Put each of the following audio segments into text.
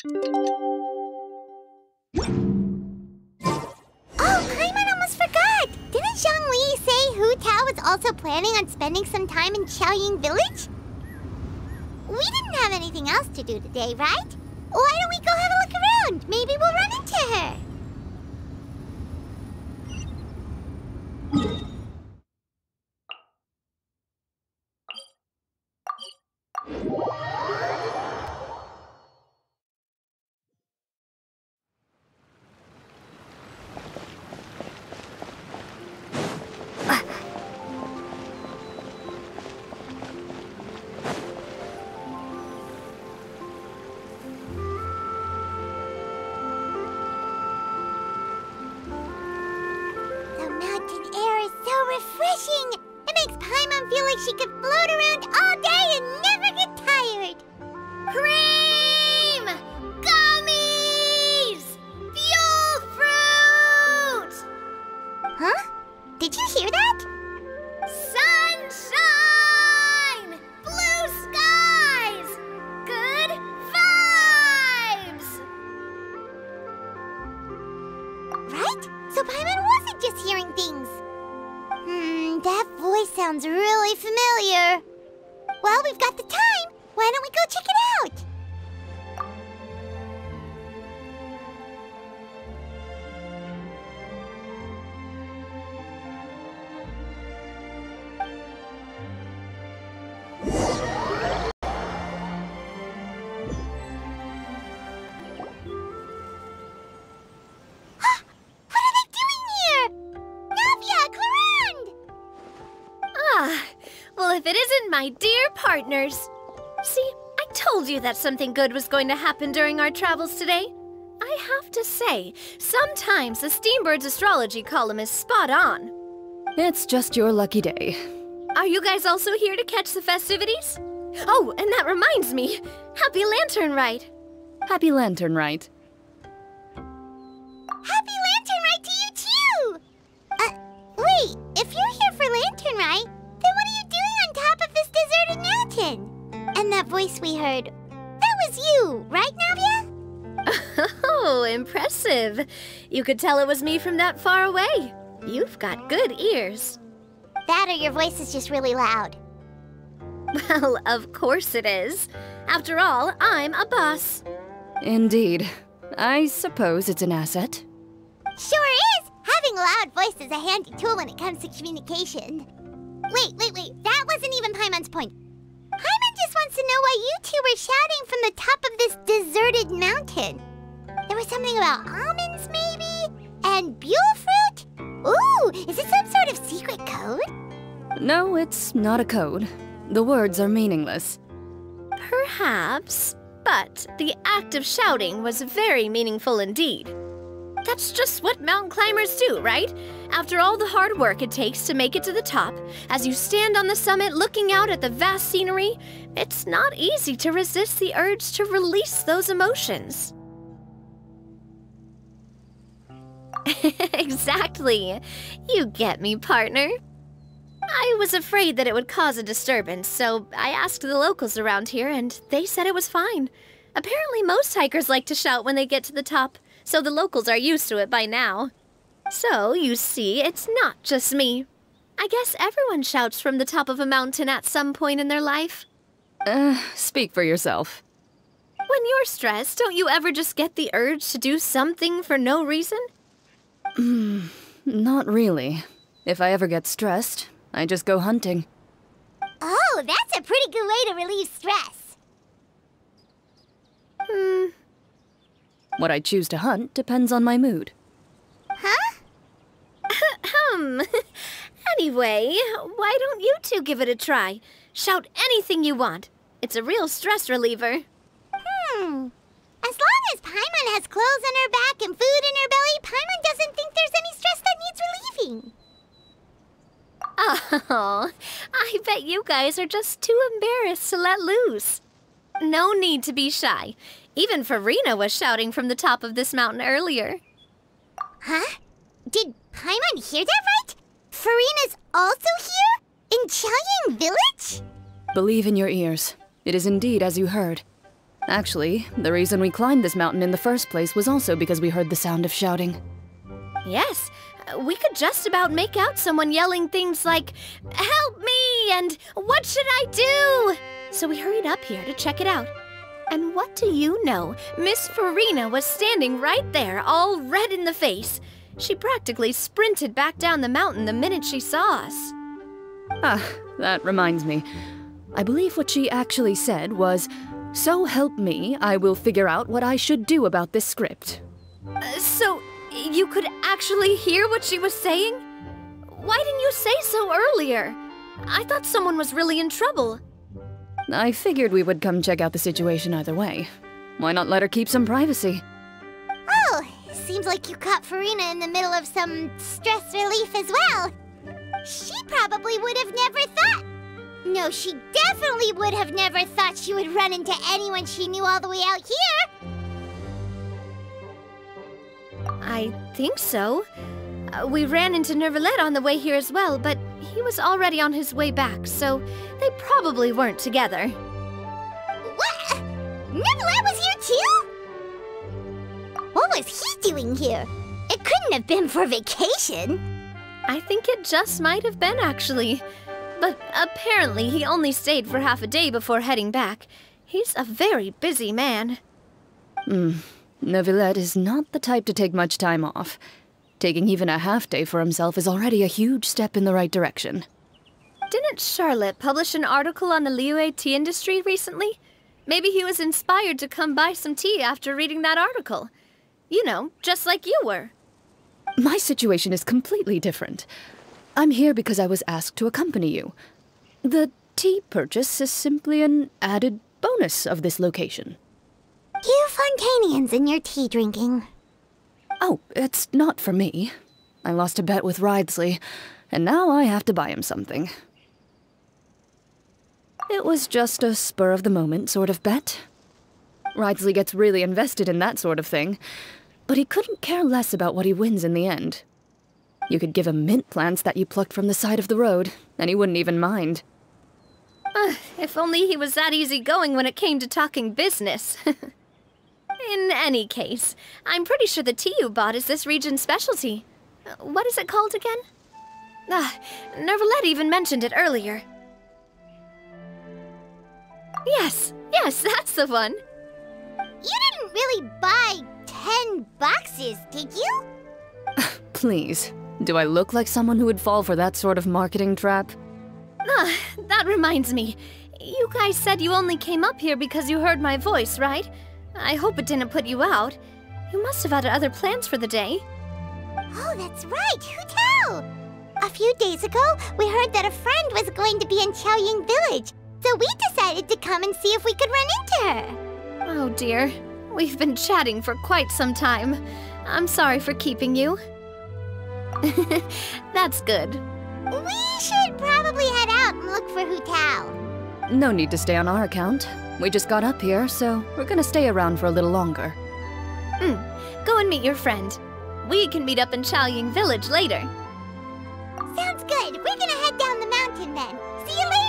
Paimon almost forgot! Didn't Zhongli say Hu Tao was also planning on spending some time in Xiaoying Village? We didn't have anything else to do today, right? Why don't we go have a look around? Maybe we'll run into her. Refreshing! It makes Paimon feel like she could float around all day and never get tired. Cream! Gummies! Fuel fruit! Huh? Did you hear that? Sunshine! Blue skies! Good vibes! Right? So Paimon wasn't just hearing things. That voice sounds really familiar. Well, we've got the time. Why don't we go check it out? Well, if it isn't my dear partners. See, I told you that something good was going to happen during our travels today. I have to say, sometimes the Steambird's astrology column is spot on. It's just your lucky day. Are you guys also here to catch the festivities? Oh, and that reminds me. Happy Lantern Rite. Happy Lantern Rite. Happy Lantern Rite to you, too! Wait, if you're here for Lantern Rite, then what are you doing on top of this deserted mountain? And that voice we heard, that was you, right, Navia? Oh, impressive. You could tell it was me from that far away. You've got good ears. That or your voice is just really loud. Well, of course it is. After all, I'm a boss. Indeed. I suppose it's an asset. Sure is! Having a loud voice is a handy tool when it comes to communication. Wait. That wasn't even Paimon's point. Paimon just wants to know why you two were shouting from the top of this deserted mountain. There was something about almonds, maybe? And buell fruit? Ooh, is it some sort of secret code? No, it's not a code. The words are meaningless. Perhaps, but the act of shouting was very meaningful indeed. That's just what mountain climbers do, right? After all the hard work it takes to make it to the top, as you stand on the summit looking out at the vast scenery, it's not easy to resist the urge to release those emotions. Exactly. You get me, partner. I was afraid that it would cause a disturbance, so I asked the locals around here, and they said it was fine. Apparently most hikers like to shout when they get to the top, so the locals are used to it by now. So, you see, it's not just me. I guess everyone shouts from the top of a mountain at some point in their life. Speak for yourself. When you're stressed, don't you ever just get the urge to do something for no reason? Not really. If I ever get stressed, I just go hunting. Oh, that's a pretty good way to relieve stress. What I choose to hunt depends on my mood. Huh? Anyway, why don't you two give it a try? Shout anything you want. It's a real stress reliever. As long as Paimon has clothes on her back and food in her belly, Paimon doesn't think there's any stress that needs relieving. Oh, I bet you guys are just too embarrassed to let loose. No need to be shy. Even Farina was shouting from the top of this mountain earlier. Huh? Did Paimon hear that right? Farina's also here? In Xiaoying Village? Believe in your ears. It is indeed as you heard. Actually, the reason we climbed this mountain in the first place was also because we heard the sound of shouting. Yes, we could just about make out someone yelling things like, "Help me!" and "What should I do?" So we hurried up here to check it out. And what do you know? Miss Farina was standing right there, all red in the face. She practically sprinted back down the mountain the minute she saw us. Ah, that reminds me. I believe what she actually said was, "So help me, I will figure out what I should do about this script." So you could actually hear what she was saying? Why didn't you say so earlier? I thought someone was really in trouble. I figured we would come check out the situation either way. Why not let her keep some privacy? Oh, seems like you caught Farina in the middle of some stress relief as well. She probably would have never thought. No, she definitely would have never thought she would run into anyone she knew all the way out here. I think so. We ran into Nervalette on the way here as well, but he was already on his way back, so they probably weren't together. What? Nervalette was here too? What was he doing here? It couldn't have been for vacation. I think it just might have been, actually. But apparently he only stayed for half a day before heading back. He's a very busy man. Nervalette is not the type to take much time off. Taking even a half day for himself is already a huge step in the right direction. Didn't Charlotte publish an article on the Liyue tea industry recently? Maybe he was inspired to come buy some tea after reading that article. You know, just like you were. My situation is completely different. I'm here because I was asked to accompany you. The tea purchase is simply an added bonus of this location. You Fontanians and your tea drinking. Oh, it's not for me. I lost a bet with Ridesley, and now I have to buy him something. It was just a spur-of-the-moment sort of bet. Ridesley gets really invested in that sort of thing, but he couldn't care less about what he wins in the end. You could give him mint plants that you plucked from the side of the road, and he wouldn't even mind. If only he was that easygoing when it came to talking business. In any case, I'm pretty sure the tea you bought is this region's specialty. What is it called again? Nervalette even mentioned it earlier. Yes, that's the one. You didn't really buy 10 boxes, did you? Please, do I look like someone who would fall for that sort of marketing trap? That reminds me. You guys said you only came up here because you heard my voice, right? I hope it didn't put you out. You must have had other plans for the day. Oh, that's right. Who tell? A few days ago, we heard that a friend was going to be in Chaoying Village, so we decided to come and see if we could run into her. Oh dear. We've been chatting for quite some time. I'm sorry for keeping you. That's good. We should probably head out and look for Hu Tao. No need to stay on our account. We just got up here, so we're gonna stay around for a little longer. Go and meet your friend. We can meet up in Chaoying Village later. Sounds good. We're gonna head down the mountain then. See you later!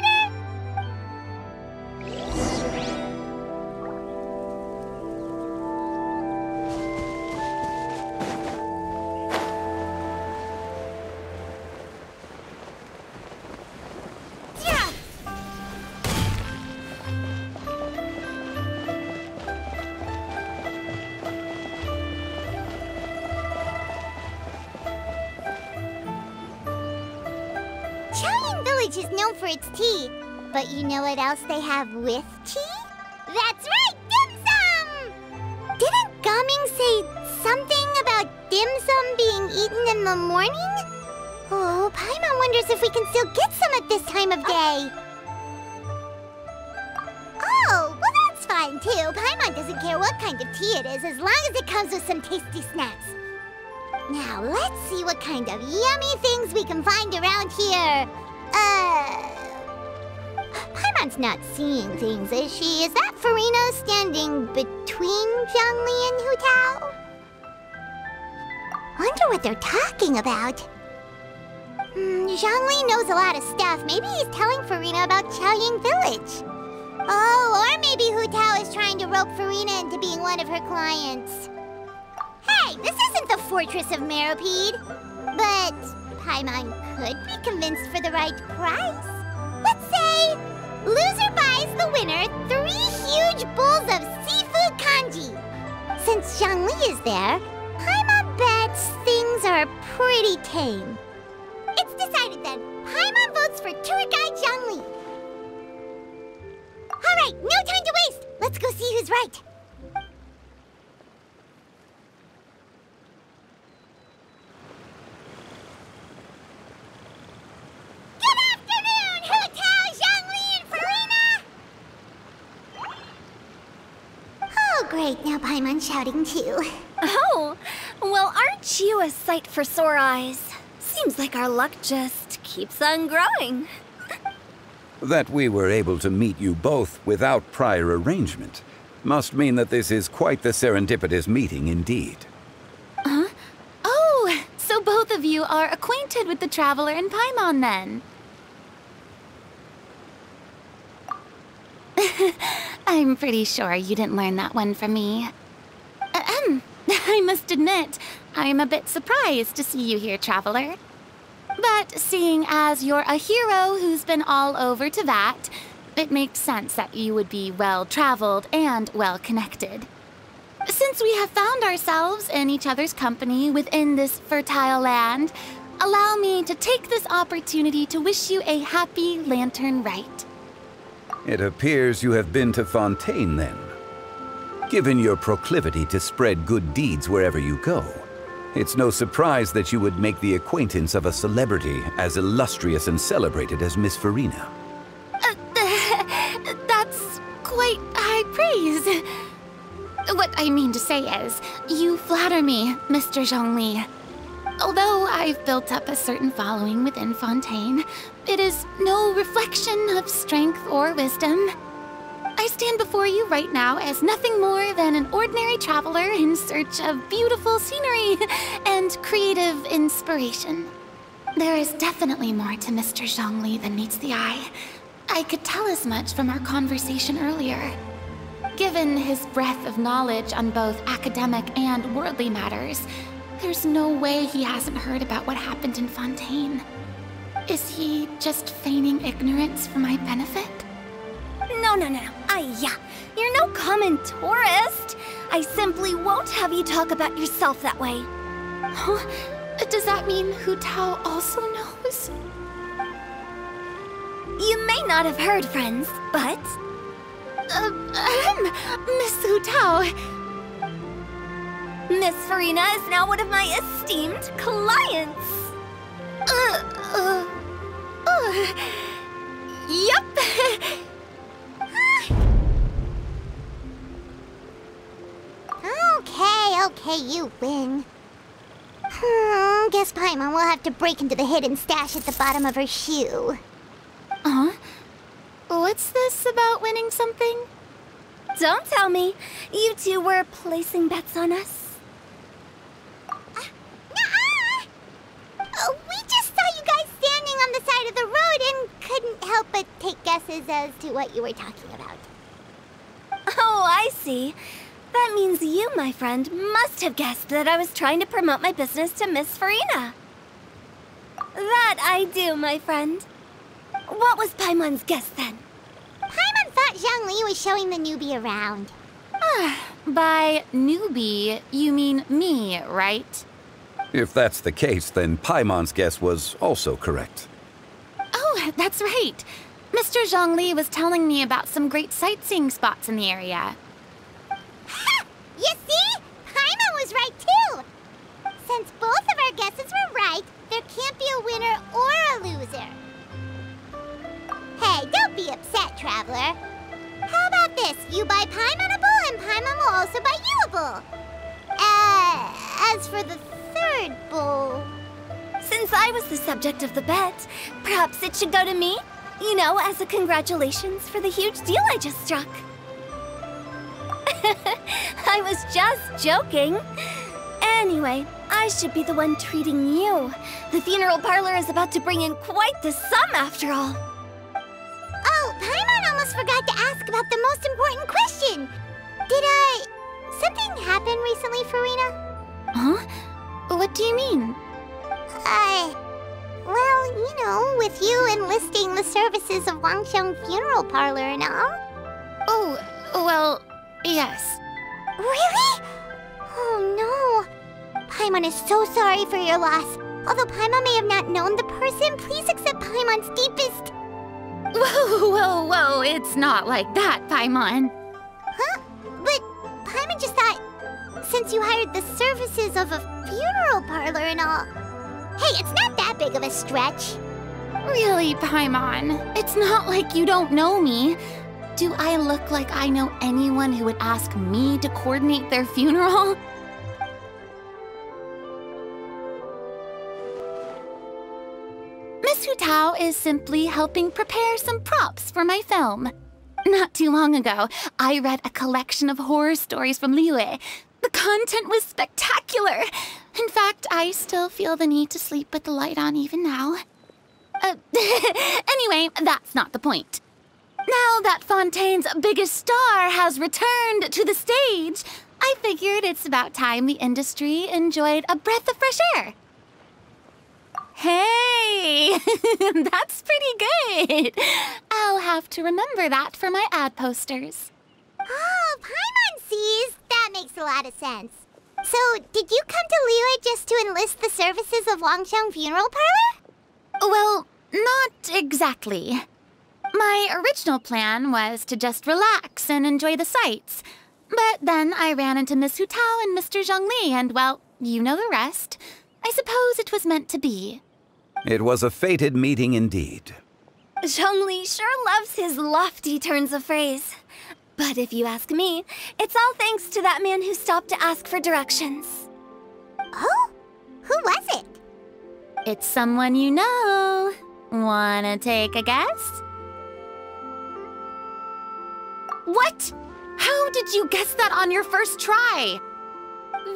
Chaoying Village is known for its tea, but you know what else they have with tea? That's right, dim sum! Didn't Gaming say something about dim sum being eaten in the morning? Oh, Paimon wonders if we can still get some at this time of day. Oh, well that's fine too. Paimon doesn't care what kind of tea it is as long as it comes with some tasty snacks. Now, let's see what kind of yummy things we can find around here. Paimon's not seeing things, is she? Is that Farina standing between Zhongli and Hu Tao? Wonder what they're talking about. Zhongli knows a lot of stuff. Maybe he's telling Farina about Chaoying Village. Oh, or maybe Hu Tao is trying to rope Farina into being one of her clients. Hey, this isn't the Fortress of Meropide. But Paimon could be convinced for the right price. Let's say loser buys the winner 3 huge bowls of seafood kanji. Since Zhongli is there, Paimon bets things are pretty tame. It's decided then. Paimon votes for tour guide Zhongli. All right, no time to waste. Let's go see who's right. Good afternoon, Hu Tao, Zhongli, and Farina! Oh, great. Now Paimon's shouting too. Oh, well, aren't you a sight for sore eyes? Seems like our luck just keeps on growing. That we were able to meet you both without prior arrangement must mean that this is quite the serendipitous meeting indeed. Huh? Oh, so both of you are acquainted with the Traveler and Paimon then? I'm pretty sure you didn't learn that one from me. I must admit, I'm a bit surprised to see you here, Traveler. But seeing as you're a hero who's been all over Teyvat, it makes sense that you would be well-traveled and well-connected. Since we have found ourselves in each other's company within this fertile land, allow me to take this opportunity to wish you a happy Lantern Rite. It appears you have been to Fontaine then. Given your proclivity to spread good deeds wherever you go, it's no surprise that you would make the acquaintance of a celebrity as illustrious and celebrated as Miss Farina. That's quite high praise. What I mean to say is, you flatter me, Mr. Zhongli. Although I've built up a certain following within Fontaine, it is no reflection of strength or wisdom. I stand before you right now as nothing more than an ordinary traveler in search of beautiful scenery and creative inspiration. There is definitely more to Mr. Zhongli than meets the eye. I could tell as much from our conversation earlier. Given his breadth of knowledge on both academic and worldly matters, there's no way he hasn't heard about what happened in Fontaine. Is he just feigning ignorance for my benefit? No. You're no common tourist. I simply won't have you talk about yourself that way. Huh? Does that mean Hu Tao also knows? You may not have heard, friends, but... Miss Hu Tao. Miss Farina is now one of my esteemed clients. Yup. Okay, you win. Guess Paimon will have to break into the hidden stash at the bottom of her shoe. Huh? What's this about winning something? Don't tell me. You two were placing bets on us. Nuh-uh! We just saw you guys standing on the side of the road and couldn't help but take guesses as to what you were talking about. Oh, I see. That means you, my friend, must have guessed that I was trying to promote my business to Miss Farina. That I do, my friend. What was Paimon's guess then? Paimon thought Zhongli was showing the newbie around. By newbie, you mean me, right? If that's the case, then Paimon's guess was also correct. Oh, that's right. Mr. Zhongli was telling me about some great sightseeing spots in the area. Ha! You see? Paimon was right too! Since both of our guesses were right, there can't be a winner or a loser. Hey, don't be upset, Traveler. How about this? You buy Paimon a bowl, and Paimon will also buy you a bowl. As for the third bowl... Since I was the subject of the bet, perhaps it should go to me? You know, as a congratulations for the huge deal I just struck. I was just joking. Anyway, I should be the one treating you. The funeral parlor is about to bring in quite the sum after all. Oh, Paimon almost almost forgot to ask about the most important question. Did, something happen recently, Farina? Huh? What do you mean? Well, you know, with you enlisting the services of Wangsheng Funeral Parlor and all. Oh, well, yes. Really? Oh no. Paimon is so sorry for your loss. Although Paimon may have not known the person, please accept Paimon's deepest... Whoa, it's not like that, Paimon. Huh? But Paimon just thought, since you hired the services of a funeral parlor and all... Hey, it's not that big of a stretch. Really, Paimon, it's not like you don't know me. Do I look like I know anyone who would ask me to coordinate their funeral? Miss Hu Tao is simply helping prepare some props for my film. Not too long ago, I read a collection of horror stories from Liyue. The content was spectacular. In fact, I still feel the need to sleep with the light on even now. Anyway, that's not the point. Now that Fontaine's biggest star has returned to the stage, I figured it's about time the industry enjoyed a breath of fresh air. Hey, that's pretty good. I'll have to remember that for my ad posters. Oh, Paimon sees. That makes a lot of sense. So, did you come to Liyue just to enlist the services of Wangsheng Funeral Parlor? Well, not exactly. My original plan was to just relax and enjoy the sights. But then I ran into Miss Hu Tao and Mr. Zhongli, and well, you know the rest. I suppose it was meant to be. It was a fated meeting indeed. Zhongli sure loves his lofty turns of phrase. But if you ask me, it's all thanks to that man who stopped to ask for directions. Oh? Who was it? It's someone you know. Wanna take a guess? What? How did you guess that on your first try?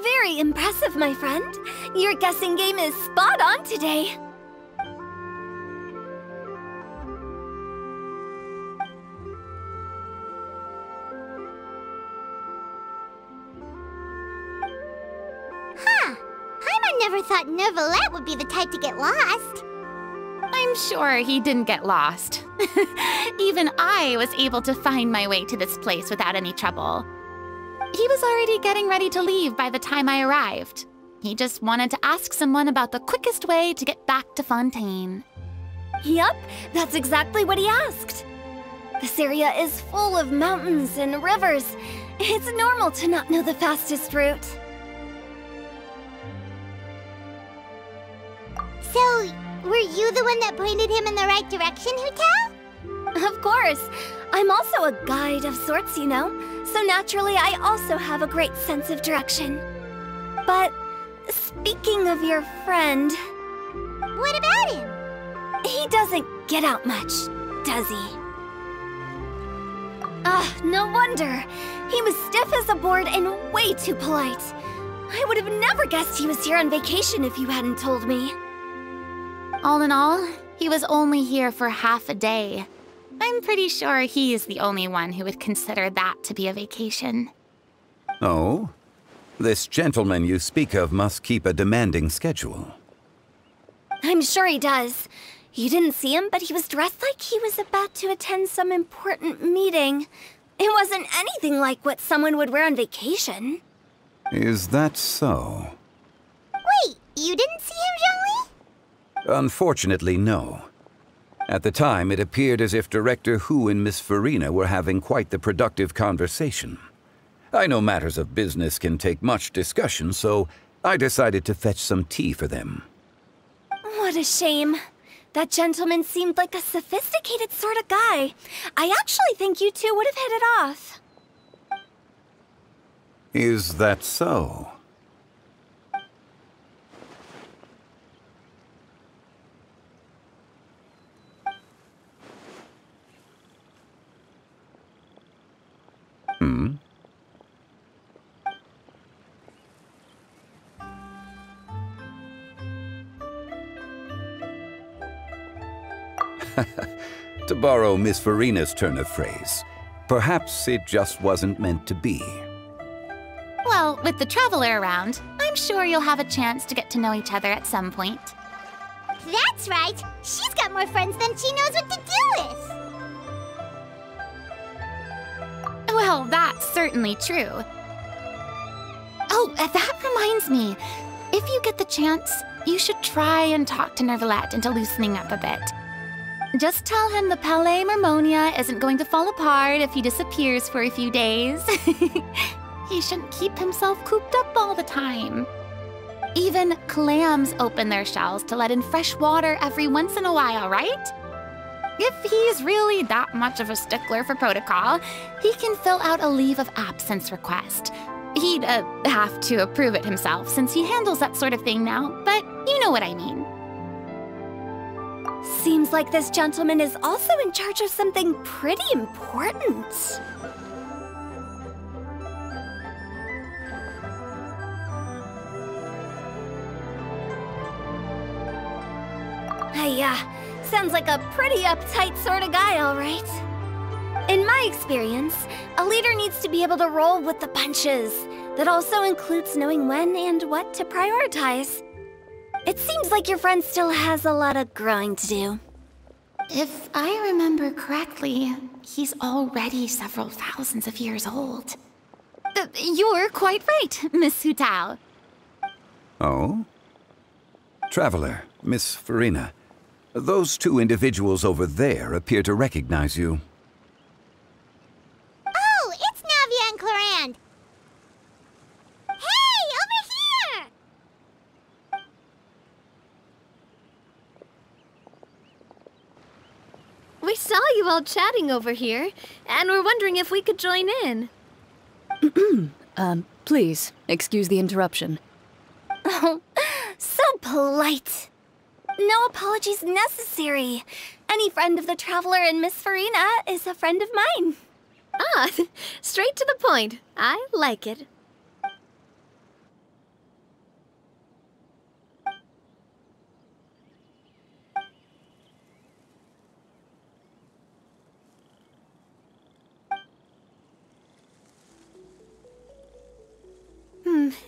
Very impressive, my friend. Your guessing game is spot on today. Huh. Paimon never thought Neuvillette would be the type to get lost. I'm sure he didn't get lost. Even I was able to find my way to this place without any trouble. He was already getting ready to leave by the time I arrived. He just wanted to ask someone about the quickest way to get back to Fontaine. Yup, that's exactly what he asked. This area is full of mountains and rivers. It's normal to not know the fastest route. So, were you the one that pointed him in the right direction, Hu Tao? Of course. I'm also a guide of sorts, you know. So naturally, I also have a great sense of direction. But speaking of your friend... What about him? He doesn't get out much, does he? Ah, no wonder. He was stiff as a board and way too polite. I would have never guessed he was here on vacation if you hadn't told me. All in all, he was only here for half a day. I'm pretty sure he is the only one who would consider that to be a vacation. Oh? This gentleman you speak of must keep a demanding schedule. I'm sure he does. You didn't see him, but he was dressed like he was about to attend some important meeting. It wasn't anything like what someone would wear on vacation. Is that so? Wait, you didn't see him, Zhongli? Unfortunately, no. At the time, it appeared as if Director Hu and Miss Farina were having quite the productive conversation. I know matters of business can take much discussion, so I decided to fetch some tea for them. What a shame. That gentleman seemed like a sophisticated sort of guy. I actually think you two would have hit it off. Is that so? Hmm? To borrow Miss Farina's turn of phrase, perhaps it just wasn't meant to be. Well, with the Traveler around, I'm sure you'll have a chance to get to know each other at some point. That's right. She's got more friends than she knows what to do with. Well, that's certainly true. Oh, that reminds me. If you get the chance, you should try and talk to Nervalette into loosening up a bit. Just tell him the Palais Mermonia isn't going to fall apart if he disappears for a few days. He shouldn't keep himself cooped up all the time. Even clams open their shells to let in fresh water every once in a while, right? If he's really that much of a stickler for protocol, he can fill out a leave of absence request. He'd have to approve it himself since he handles that sort of thing now, but you know what I mean. Seems like this gentleman is also in charge of something pretty important. Sounds like a pretty uptight sort of guy, all right. In my experience, a leader needs to be able to roll with the punches. That also includes knowing when and what to prioritize. It seems like your friend still has a lot of growing to do. If I remember correctly, he's already several thousands of years old. You're quite right, Miss Hutao. Oh? Traveler, Miss Farina. Those two individuals over there appear to recognize you. Oh, it's Navia and Clarand. Hey, over here! We saw you all chatting over here, and we're wondering if we could join in. Please, excuse the interruption. Oh, so polite. No apologies necessary. Any friend of the Traveler and Miss Farina is a friend of mine. Ah, straight to the point. I like it.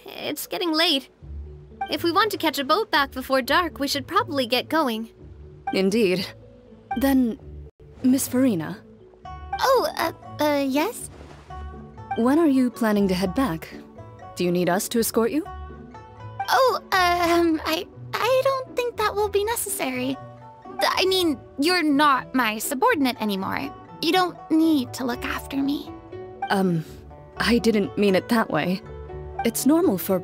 It's getting late. If we want to catch a boat back before dark, we should probably get going. Indeed. Then, Miss Farina. Oh, yes? When are you planning to head back? Do you need us to escort you? Oh, I don't think that will be necessary. I mean, you're not my subordinate anymore. You don't need to look after me. I didn't mean it that way. It's normal for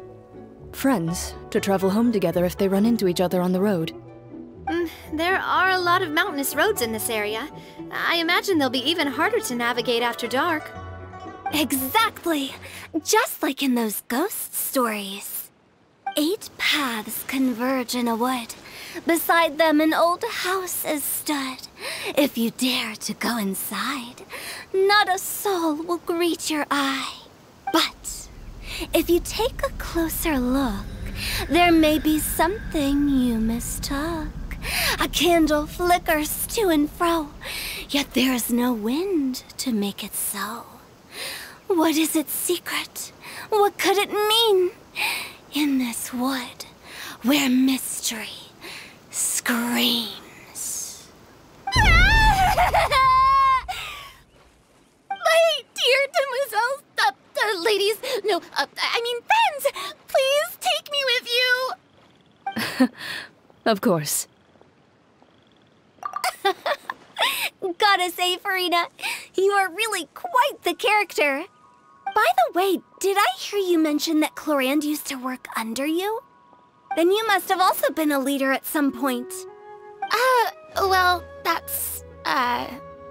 friends to travel home together if they run into each other on the road. There are a lot of mountainous roads in this area. I imagine they'll be even harder to navigate after dark. Exactly! Just like in those ghost stories. 8 paths converge in a wood. Beside them an old house is stood. If you dare to go inside, not a soul will greet your eye. But if you take a closer look, there may be something you mistook. A candle flickers to and fro, yet there is no wind to make it so. What is its secret? What could it mean? In this wood, where mystery screams. My dear demoiselles, ladies, no, I mean friends, please take me with you. Of course. Gotta say, Farina, you are really quite the character. By the way, did I hear you mention that Clarand used to work under you? Then you must have also been a leader at some point. Well, that's,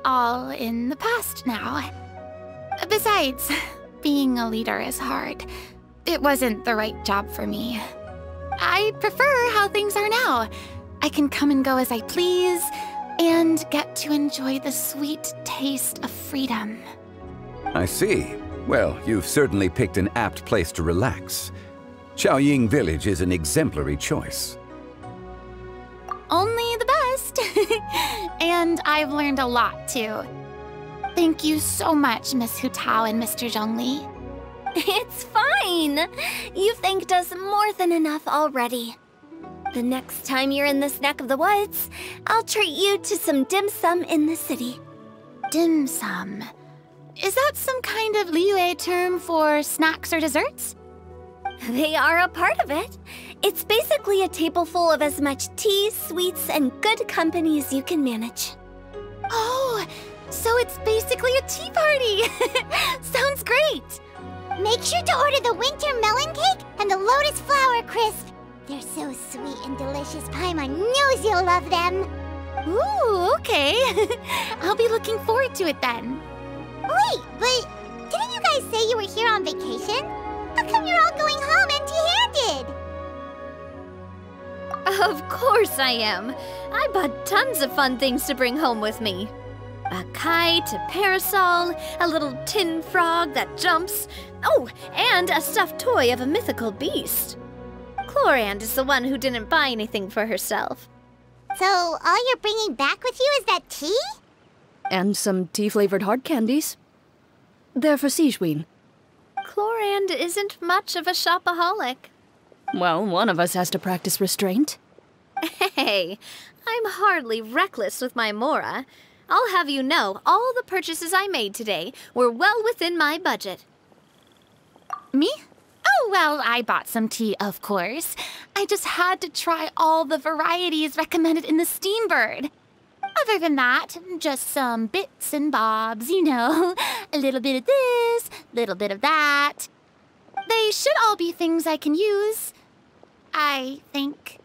all in the past now. Besides, being a leader is hard. It wasn't the right job for me. I prefer how things are now. I can come and go as I please, and get to enjoy the sweet taste of freedom. I see. Well, you've certainly picked an apt place to relax. Xiaoying Village is an exemplary choice. Only the best. And I've learned a lot, too. Thank you so much, Miss Hu Tao and Mr. Zhongli. It's fine. You've thanked us more than enough already. The next time you're in this neck of the woods, I'll treat you to some dim sum in the city. Dim sum. Is that some kind of Liyue term for snacks or desserts? They are a part of it. It's basically a table full of as much tea, sweets, and good company as you can manage. Oh, so it's basically a tea party. Sounds great. Make sure to order the winter melon cake and the lotus flower crisp. They're so sweet and delicious. Paimon knows you'll love them. Ooh, okay. I'll be looking forward to it then. Wait, but didn't you guys say you were here on vacation? How come you're all going home empty-handed? Of course I am. I bought tons of fun things to bring home with me. A kite, a parasol, a little tin frog that jumps. Oh, and a stuffed toy of a mythical beast. Chlorand is the one who didn't buy anything for herself. So all you're bringing back with you is that tea? And some tea-flavored hard candies. They're for Sigewin. Chlorand isn't much of a shopaholic. Well, one of us has to practice restraint. Hey, I'm hardly reckless with my Mora. I'll have you know, all the purchases I made today were well within my budget. Me? Oh, well, I bought some tea, of course. I just had to try all the varieties recommended in the Steambird. Other than that, just some bits and bobs, you know. A little bit of this, little bit of that. They should all be things I can use, I think.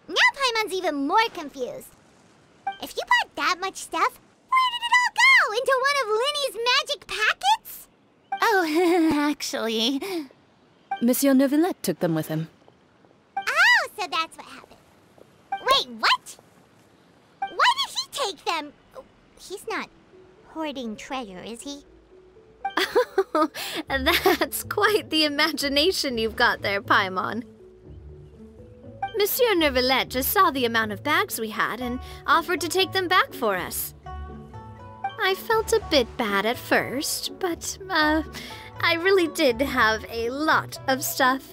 Now Paimon's even more confused. If you bought that much stuff, where did it all go? Into one of Linny's magic packets? Oh, actually... Monsieur Neuvillette took them with him. Oh, so that's what happened. Wait, what? Why did he take them? He's not hoarding treasure, is he? That's quite the imagination you've got there, Paimon. Monsieur Neuvillette just saw the amount of bags we had and offered to take them back for us. I felt a bit bad at first, but, I really did have a lot of stuff.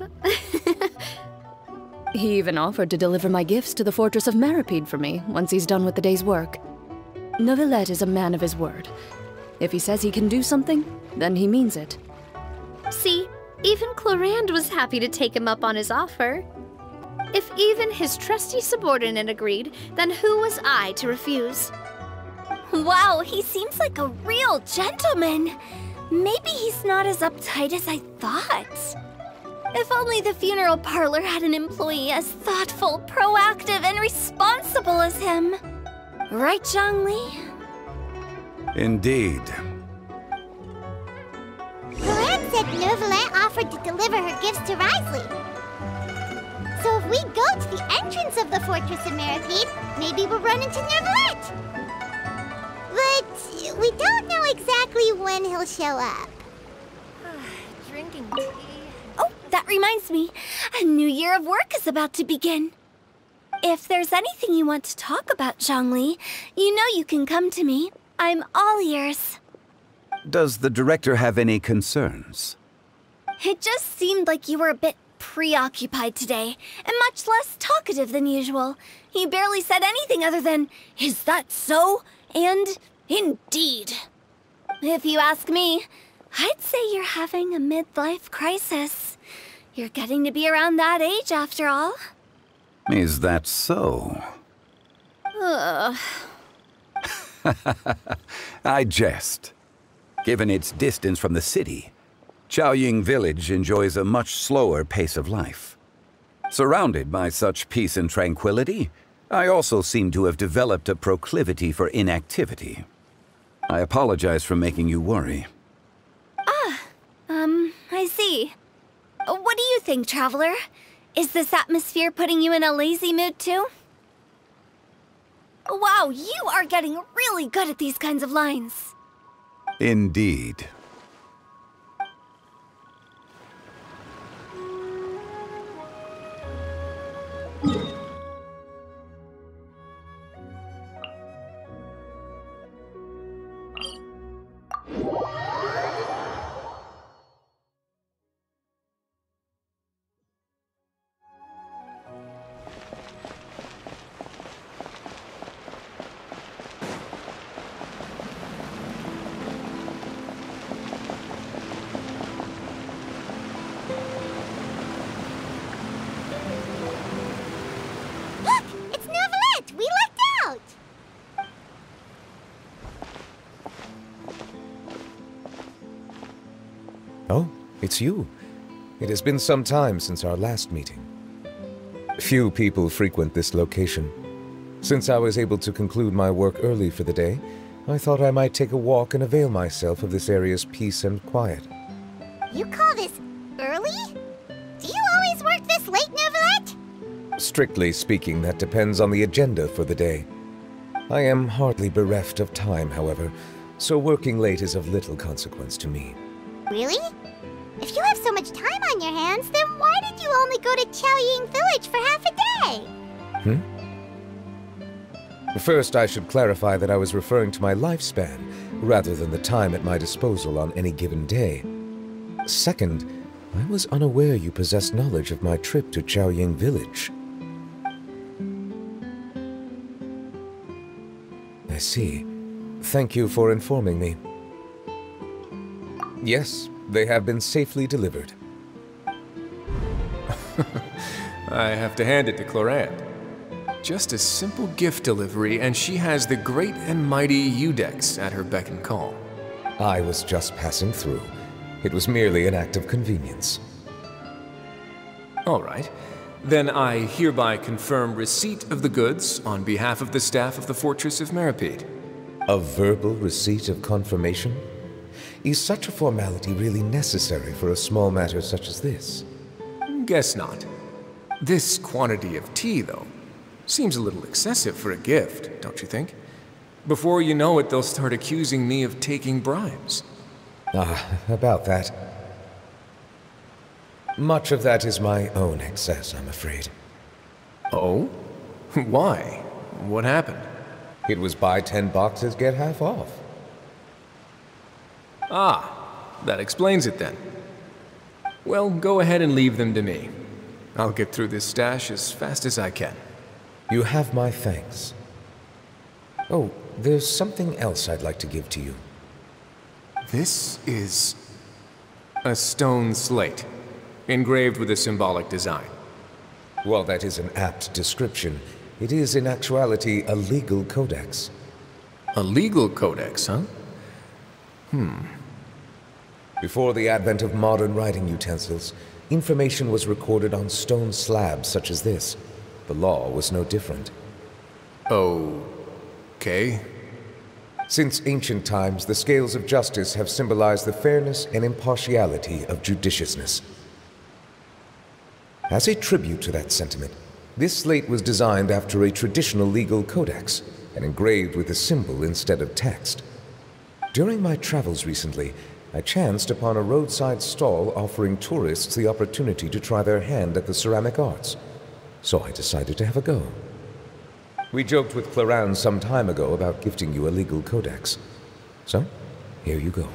He even offered to deliver my gifts to the Fortress of Maripede for me once he's done with the day's work. Neuvillette is a man of his word. If he says he can do something, then he means it. See, even Chlorand was happy to take him up on his offer. If even his trusty subordinate agreed, then who was I to refuse? Wow, he seems like a real gentleman. Maybe he's not as uptight as I thought. If only the funeral parlor had an employee as thoughtful, proactive, and responsible as him. Right, Zhongli? Indeed. Chlorand said Neuvillette offered to deliver her gifts to Risley. So if we go to the entrance of the Fortress of Maripede, maybe we'll run into Neuvillette. But we don't know exactly when he'll show up. Drinking tea. Oh, that reminds me. A new year of work is about to begin. If there's anything you want to talk about, Zhongli, you know you can come to me. I'm all ears. Does the director have any concerns? It just seemed like you were a bit preoccupied today, and much less talkative than usual. He barely said anything other than, "Is that so?" and "Indeed." If you ask me, I'd say you're having a midlife crisis. You're getting to be around that age after all. Is that so? Ugh. I jest. Given its distance from the city, Chaoying Village enjoys a much slower pace of life. Surrounded by such peace and tranquility, I also seem to have developed a proclivity for inactivity. I apologize for making you worry. I see. What do you think, Traveler? Is this atmosphere putting you in a lazy mood too? Wow, you are getting really good at these kinds of lines. Indeed. It's you. It has been some time since our last meeting. Few people frequent this location. Since I was able to conclude my work early for the day, I thought I might take a walk and avail myself of this area's peace and quiet. You call this early? Do you always work this late, Novelette? Strictly speaking, that depends on the agenda for the day. I am hardly bereft of time, however, so working late is of little consequence to me. Really? If you have so much time on your hands, then why did you only go to Chaoying Village for half a day? First, I should clarify that I was referring to my lifespan, rather than the time at my disposal on any given day. Second, I was unaware you possessed knowledge of my trip to Chaoying Village. I see. Thank you for informing me. Yes, they have been safely delivered. I have to hand it to Clorant. Just a simple gift delivery, and she has the great and mighty Udex at her beck and call. I was just passing through. It was merely an act of convenience. All right. Then I hereby confirm receipt of the goods on behalf of the staff of the Fortress of Meripede. A verbal receipt of confirmation? Is such a formality really necessary for a small matter such as this? Guess not. This quantity of tea, though, seems a little excessive for a gift, don't you think? Before you know it, they'll start accusing me of taking bribes. About that. Much of that is my own excess, I'm afraid. Oh? Why? What happened? It was buy 10 boxes, get half off. Ah, that explains it then. Well, go ahead and leave them to me. I'll get through this stash as fast as I can. You have my thanks. Oh, there's something else I'd like to give to you. This is a stone slate, engraved with a symbolic design. While that is an apt description, it is in actuality a legal codex. A legal codex, huh? Before the advent of modern writing utensils, information was recorded on stone slabs such as this. The law was no different. Okay. Since ancient times, the scales of justice have symbolized the fairness and impartiality of judiciousness. As a tribute to that sentiment, this slate was designed after a traditional legal codex and engraved with a symbol instead of text. During my travels recently, I chanced upon a roadside stall offering tourists the opportunity to try their hand at the ceramic arts, so I decided to have a go. We joked with Clorant some time ago about gifting you a legal codex. So, here you go.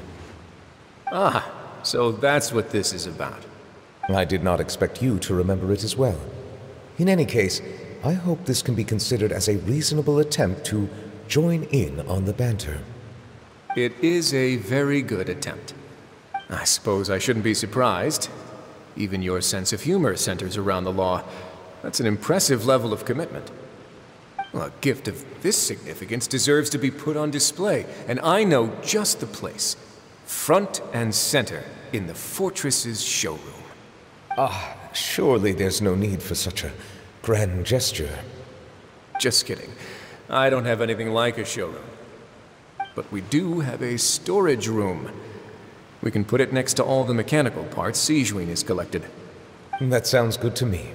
Ah, so that's what this is about. I did not expect you to remember it as well. In any case, I hope this can be considered as a reasonable attempt to join in on the banter. It is a very good attempt. I suppose I shouldn't be surprised. Even your sense of humor centers around the law. That's an impressive level of commitment. Well, a gift of this significance deserves to be put on display, and I know just the place. Front and center in the Fortress's showroom. Surely there's no need for such a grand gesture. Just kidding. I don't have anything like a showroom. But we do have a storage room. We can put it next to all the mechanical parts Sijuin has collected. That sounds good to me.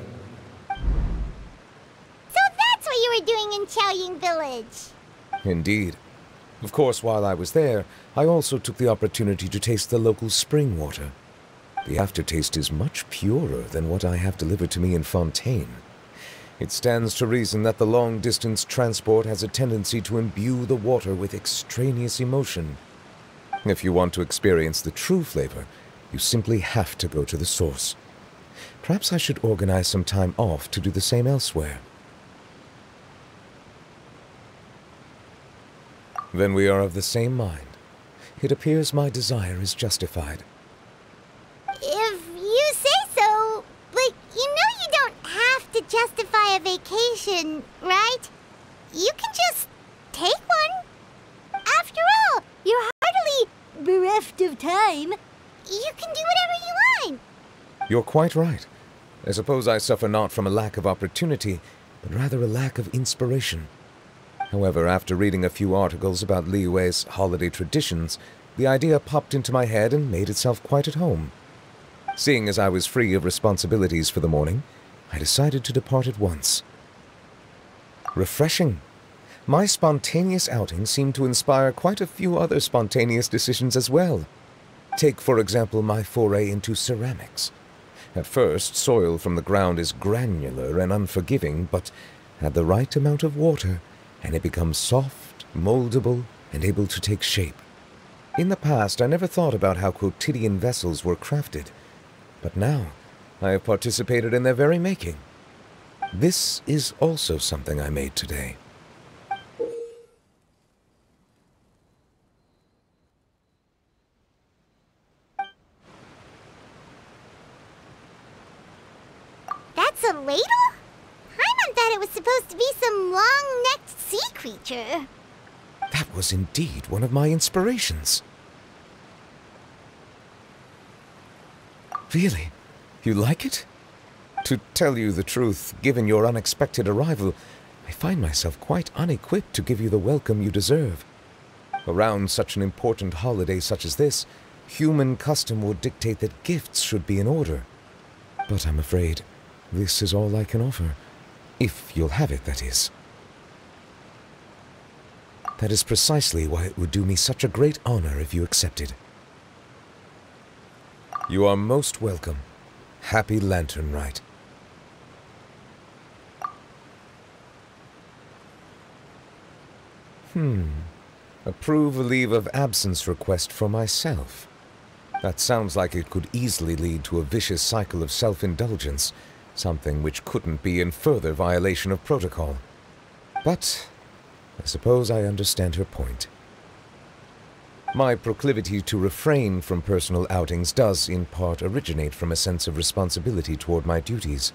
So that's what you were doing in Chaoying Village. Indeed. Of course, while I was there, I also took the opportunity to taste the local spring water. The aftertaste is much purer than what I have delivered to me in Fontaine. It stands to reason that the long-distance transport has a tendency to imbue the water with extraneous emotion. If you want to experience the true flavor, you simply have to go to the source. Perhaps I should organize some time off to do the same elsewhere. Then we are of the same mind. It appears my desire is justified. If you say so, but you know you don't have to justify a vacation, right? You can just take one. After all, you're hardly bereft of time. you can do whatever you want. You're quite right. I suppose I suffer not from a lack of opportunity, but rather a lack of inspiration. However, after reading a few articles about Liyue's holiday traditions, the idea popped into my head and made itself quite at home. Seeing as I was free of responsibilities for the morning, I decided to depart at once. Refreshing. My spontaneous outing seemed to inspire quite a few other spontaneous decisions as well. Take, for example, my foray into ceramics. At first, soil from the ground is granular and unforgiving, but add the right amount of water, and it becomes soft, moldable, and able to take shape. In the past, I never thought about how quotidian vessels were crafted, but now I have participated in their very making. This is also something I made today. That's a ladle? Paimon thought it was supposed to be some long-necked sea creature. That was indeed one of my inspirations. Really? You like it? To tell you the truth, given your unexpected arrival, I find myself quite unequipped to give you the welcome you deserve. Around such an important holiday such as this, human custom would dictate that gifts should be in order. But I'm afraid this is all I can offer. If you'll have it, that is. That is precisely why it would do me such a great honor if you accepted. You are most welcome. Happy Lantern Rite. Approve a leave of absence request for myself. That sounds like it could easily lead to a vicious cycle of self-indulgence, something which couldn't be in further violation of protocol. But I suppose I understand her point. My proclivity to refrain from personal outings does, in part, originate from a sense of responsibility toward my duties.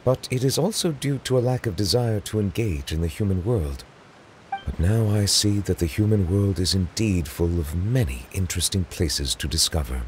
But it is also due to a lack of desire to engage in the human world. But now I see that the human world is indeed full of many interesting places to discover.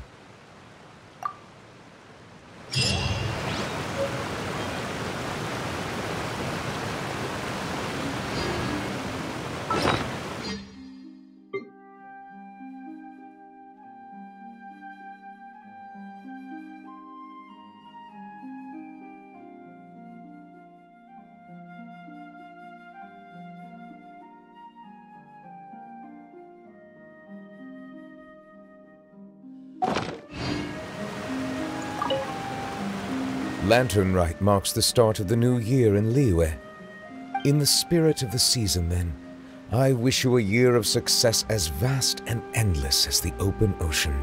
Lantern Rite marks the start of the new year in Liyue. In the spirit of the season, then, I wish you a year of success as vast and endless as the open ocean.